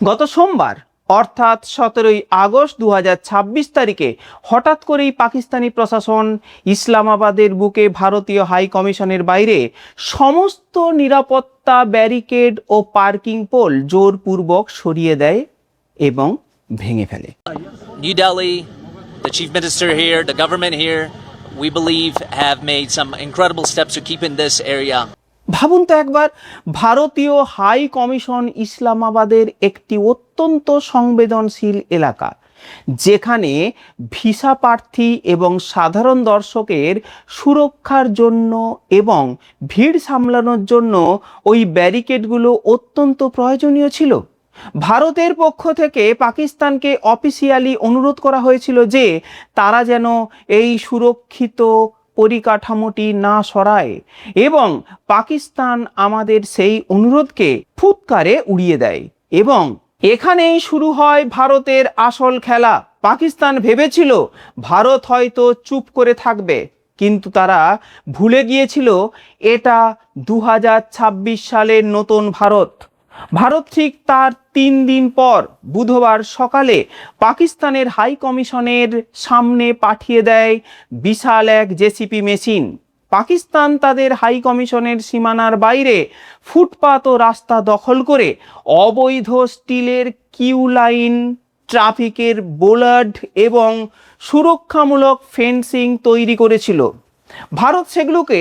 গত সোমবার অর্থাৎ 17ই আগস্ট 2026 তারিখে হঠাৎ করেই পাকিস্তানি প্রশাসন ইসলামাবাদের বুকে ভারতীয় হাই কমিশনের বাইরে সমস্ত নিরাপত্তা ব্যারিকেড ও পার্কিং পোল জোরপূর্বক সরিয়ে দেয় এবং ভেঙে ফেলে। New Delhi, the chief minister here, the government here, we believe have made some incredible steps to keep in this area. ভাবুন তো একবার, ভারতীয় হাই কমিশন ইসলামাবাদের একটি অত্যন্ত সংবেদনশীল এলাকা, যেখানে ভিসা প্রার্থী এবং সাধারণ দর্শকের সুরক্ষার জন্য এবং ভিড় সামলানোর জন্য ওই ব্যারিকেডগুলো অত্যন্ত প্রয়োজনীয় ছিল। ভারতের পক্ষ থেকে পাকিস্তানকে অফিসিয়ালি অনুরোধ করা হয়েছিল যে তারা যেন এই সুরক্ষিত পরিকাঠামোটি না সরায়, এবং পাকিস্তান আমাদের সেই অনুরোধকে ফুৎকারে উড়িয়ে দেয়। এবং এখানেই শুরু হয় ভারতের আসল খেলা। পাকিস্তান ভেবেছিল ভারত হয়তো চুপ করে থাকবে, কিন্তু তারা ভুলে গিয়েছিল এটা 2026 সালের নতুন ভারত। ভারত ঠিক তার 3 দিন পর বুধবার সকালে পাকিস্তানের হাই কমিশনের সামনে পাঠিয়ে দেয় বিশাল এক জেসিপি মেশিন। পাকিস্তান তাদের হাই কমিশনের সীমানার বাইরে ফুটপাত ও রাস্তা দখল করে অবৈধ স্টিলের কিউ লাইন, ট্রাফিকের বোলার্ড এবং সুরক্ষামূলক ফেন্সিং তৈরি করেছিল। ভারত সেগুলোকে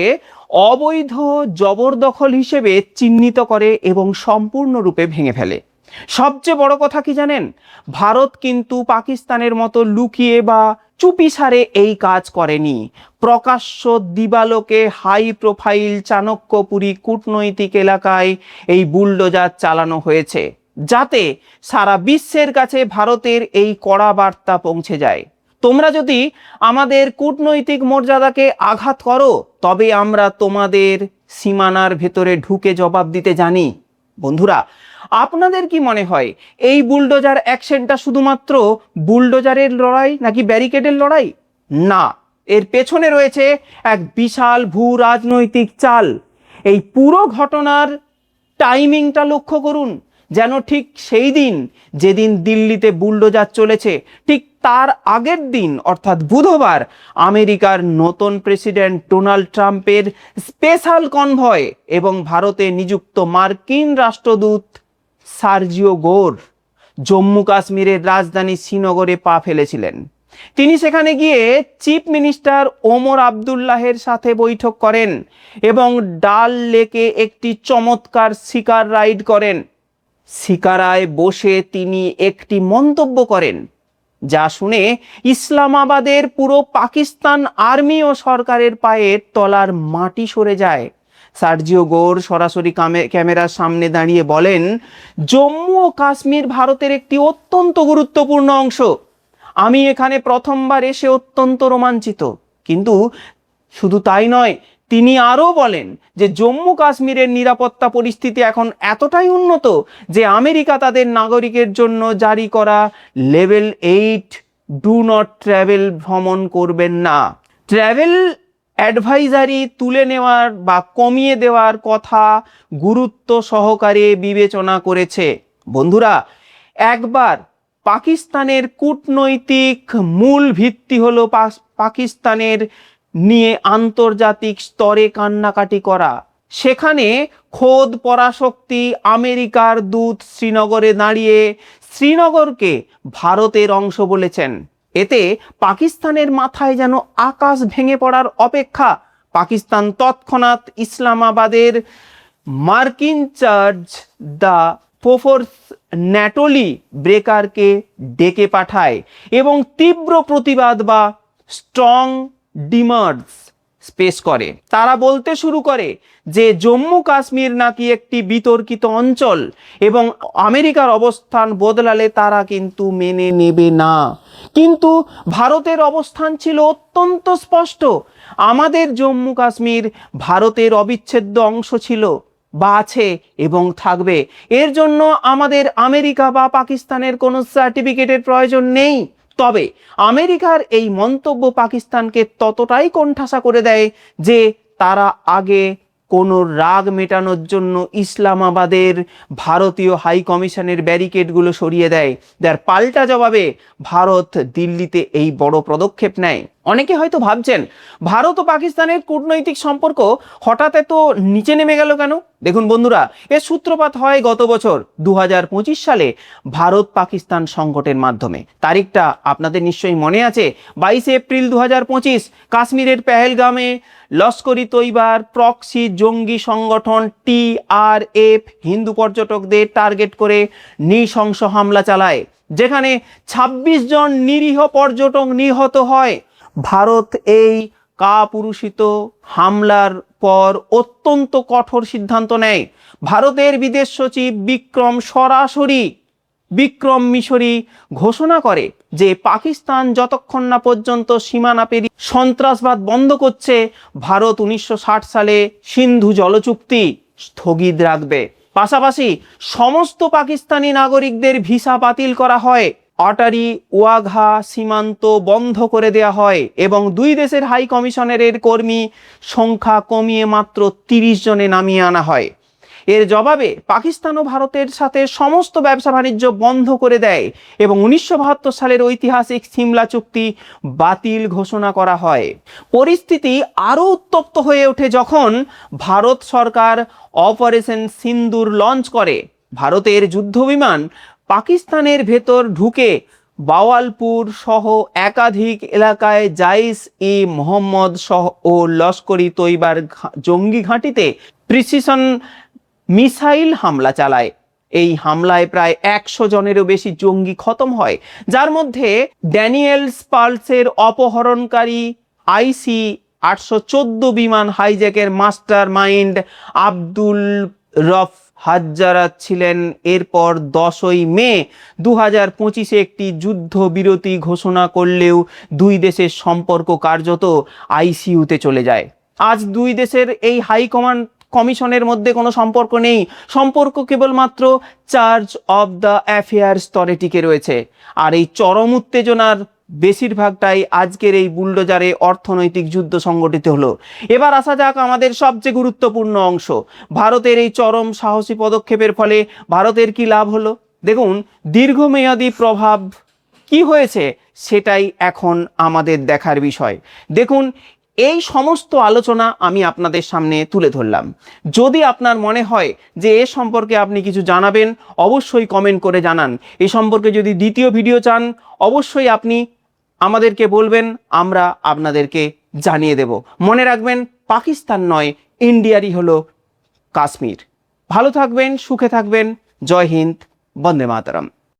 অবৈধ জবরদখল হিসেবে চিহ্নিত করে এবং সম্পূর্ণরূপে ভেঙে ফেলে। সবচেয়ে বড় কথা কি জানেন? ভারত কিন্তু পাকিস্তানের মতো লুকিয়ে বা চুপিসারে এই কাজ করেনি। প্রকাশ্য দিবালোকে হাই প্রোফাইল চাণক্যপুরী কূটনৈতিক এলাকায় এই বুলডোজার চালানো হয়েছে, যাতে সারা বিশ্বের কাছে ভারতের এই কড়া বার্তা পৌঁছে যায়, তোমরা যদি আমাদের কূটনৈতিক মর্যাদাকে আঘাত করো, তবে আমরা তোমাদের সীমানার ভেতরে ঢুকে জবাব দিতে জানি। বন্ধুরা, আপনাদের কি মনে হয় এই বুলডোজার অ্যাকশনটা শুধুমাত্র বুলডোজারের লড়াই নাকি ব্যারিকেডের লড়াই? না, এর পেছনে রয়েছে এক বিশাল ভূ রাজনৈতিক চাল। এই পুরো ঘটনার টাইমিংটা লক্ষ্য করুন, যেন ঠিক সেই দিন যেদিন দিল্লিতে বুলডোজার চলেছে, ঠিক তার আগের দিন অর্থাৎ বুধবার আমেরিকার নতুন প্রেসিডেন্ট ডোনাল্ড ট্রাম্পের স্পেশাল কনভয় এবং ভারতে নিযুক্ত মার্কিন রাষ্ট্রদূত সার্জিও গোর জম্মু কাশ্মীরের রাজধানী শ্রীনগরে পা ফেলেছিলেন। তিনি সেখানে গিয়ে চিফ মিনিস্টার ওমর আবদুল্লাহের সাথে বৈঠক করেন এবং ডাল লেকে একটি চমৎকার শিকার রাইড করেন। শিকারায় বসে তিনি একটি মন্তব্য করেন, যা শুনে ইসলামাবাদের পুরো পাকিস্তান আর্মি ও সরকারের পায়ের তলার মাটি সরে যায়। সার্জিও গোর সরাসরি ক্যামেরার সামনে দাঁড়িয়ে বলেন, জম্মু ও কাশ্মীর ভারতের একটি অত্যন্ত গুরুত্বপূর্ণ অংশ। আমি এখানে প্রথমবার এসে অত্যন্ত রোমাঞ্চিত। কিন্তু শুধু তাই নয়, তিনি আরও বলেন যে জম্মু কাশ্মীরের নিরাপত্তা পরিস্থিতি এখন এতটাই উন্নত যে আমেরিকা তাদের নাগরিকের জন্য জারি করা লেভেল 8 ডু নট ট্রাভেল ভ্রমণ করবেন না ট্রাভেল অ্যাডভাইজারি তুলে নেওয়ার বা কমিয়ে দেওয়ার কথা গুরুত্ব সহকারে বিবেচনা করেছে। বন্ধুরা, একবার পাকিস্তানের কূটনৈতিক মূল ভিত্তি হলো পাকিস্তানের নিয়ে আন্তর্জাতিক স্তরে কান্নাকাটি করা। সেখানে খোদ পরাশক্তি আমেরিকার দূত শ্রীনগরে দাঁড়িয়ে শ্রীনগরকে ভারতের অংশ বলেছেন। এতে পাকিস্তানের মাথায় যেন আকাশ ভেঙে পড়ার অপেক্ষা। পাকিস্তান তৎক্ষণাৎ ইসলামাবাদের মার্কিন চার্জ দ্য ফোর্স ন্যাটোলি ব্রেকারকে ডেকে পাঠায় এবং তীব্র প্রতিবাদ বা স্ট্রং ডিমান্ডস পেশ করে। তারা বলতে শুরু করে যে জম্মু কাশ্মীর নাকি একটি বিতর্কিত অঞ্চল এবং আমেরিকার অবস্থান বদলালে তারা কিন্তু মেনে নেবে না। কিন্তু ভারতের অবস্থান ছিল অত্যন্ত স্পষ্ট। আমাদের জম্মু কাশ্মীর ভারতের অবিচ্ছেদ্য অংশ ছিল বা আছে এবং থাকবে। এর জন্য আমাদের আমেরিকা বা পাকিস্তানের কোনো সার্টিফিকেটের প্রয়োজন নেই। তবে আমেরিকার এই মন্তব্য পাকিস্তানকে ততটাই কোণঠাসা করে দেয় যে তারা আগে কোনো রাগ মেটানোর জন্য ইসলামাবাদের ভারতীয় হাই কমিশনের ব্যারিকেডগুলো সরিয়ে দেয়, যার পাল্টা জবাবে ভারত দিল্লিতে এই বড় পদক্ষেপ নেয়। অনেকে হয়তো ভাবছেন ভারত ও পাকিস্তানের কূটনৈতিক সম্পর্ক হঠাৎ এত নিচে নেমে গেল কেন? দেখুন বন্ধুরা, এর সূত্রপাত হয় গত বছর 2025 সালে ভারত পাকিস্তান সংকটের মাধ্যমে। তারিখটা আপনাদের নিশ্চয়ই মনে আছে, 22 এপ্রিল 2025 কাশ্মীরের পেহেলগামে লস্করি তৈবার প্রক্সি জঙ্গি সংগঠন TRF হিন্দু পর্যটকদের টার্গেট করে নৃশংস হামলা চালায়, যেখানে 26 জন নিরীহ পর্যটক নিহত হয়। ভারত এই কাপুরুষিত হামলার পর অত্যন্ত কঠোর সিদ্ধান্ত নেয়। ভারতের বিদেশ সচিব বিক্রম মিশরি ঘোষণা করে যে পাকিস্তান যতক্ষণ না পর্যন্ত সীমানা পেরিয়ে সন্ত্রাসবাদ বন্ধ করছে, ভারত 1960 সালে সিন্ধু জল চুক্তি স্থগিত রাখবে। পাশাপাশি সমস্ত পাকিস্তানি নাগরিকদের ভিসা বাতিল করা হয়, অটারি ওয়াঘা সীমান্ত বন্ধ করে দেওয়া হয় এবং দুই দেশের হাই কমিশনারের কর্মী সংখ্যা কমিয়ে মাত্র 30 জনে নামিয়ে আনা হয়। এর জবাবে পাকিস্তান ও ভারতের সাথে সমস্ত ব্যবসা বাণিজ্য বন্ধ করে দেয় এবং 1972 সালের ঐতিহাসিক সিমলা চুক্তি বাতিল ঘোষণা করা হয়। পরিস্থিতি আরও উত্তপ্ত হয়ে ওঠে যখন ভারত সরকার অপারেশন সিন্দুর লঞ্চ করে। ভারতের যুদ্ধবিমান পাকিস্তানের ভেতর ঢুকে বাওয়ালপুর সহ একাধিক এলাকায় জাইশ-ই-মোহাম্মদ সহ ও লস্করি তৈবার জঙ্গি ঘাঁটিতে প্রিসিশন মিসাইল হামলা চালায়। এই হামলায় প্রায় 100 জনেরও বেশি জঙ্গি খতম হয়, যার মধ্যে ড্যানিয়েল স্পালসের অপহরণকারী IC-814 বিমান হাইজ্যাকের মাস্টার মাইন্ড আব্দুল রফ হাজ্জারাত ছিলেন। এরপর 10ই মে 2025 একটি যুদ্ধবিরতি ঘোষণা করলেও দুই দেশের সম্পর্ক কার্যত ICUতে চলে যায়। আজ দুই দেশের এই হাই কমিশনের মধ্যে কোনো সম্পর্ক নেই, সম্পর্ক কেবলমাত্র চার্জ অব দ্য অ্যাফেয়ার স্তরে টিকে রয়েছে। আর এই চরম উত্তেজনার বেশিরভাগটাই আজকের এই বুলডোজারে অর্থনৈতিক যুদ্ধ সংগঠিত হলো। এবার আসা যাক আমাদের সবচেয়ে গুরুত্বপূর্ণ অংশ, ভারতের এই চরম সাহসী পদক্ষেপের ফলে ভারতের কি লাভ হলো। দেখুন, দীর্ঘমেয়াদী প্রভাব কি হয়েছে সেটাই এখন আমাদের দেখার বিষয়। দেখুন, এই সমস্ত আলোচনা আমি আপনাদের সামনে তুলে ধরলাম। যদি আপনার মনে হয় যে এ সম্পর্কে আপনি কিছু জানাবেন, অবশ্যই কমেন্ট করে জানান। এই সম্পর্কে যদি দ্বিতীয় ভিডিও চান, অবশ্যই আপনি আমাদেরকে বলবেন, আমরা আপনাদেরকে জানিয়ে দেব। মনে রাখবেন, পাকিস্তান নয়, ইন্ডিয়ারই হলো কাশ্মীর। ভালো থাকবেন, সুখে থাকবেন। জয় হিন্দ, বন্দে মাতরম।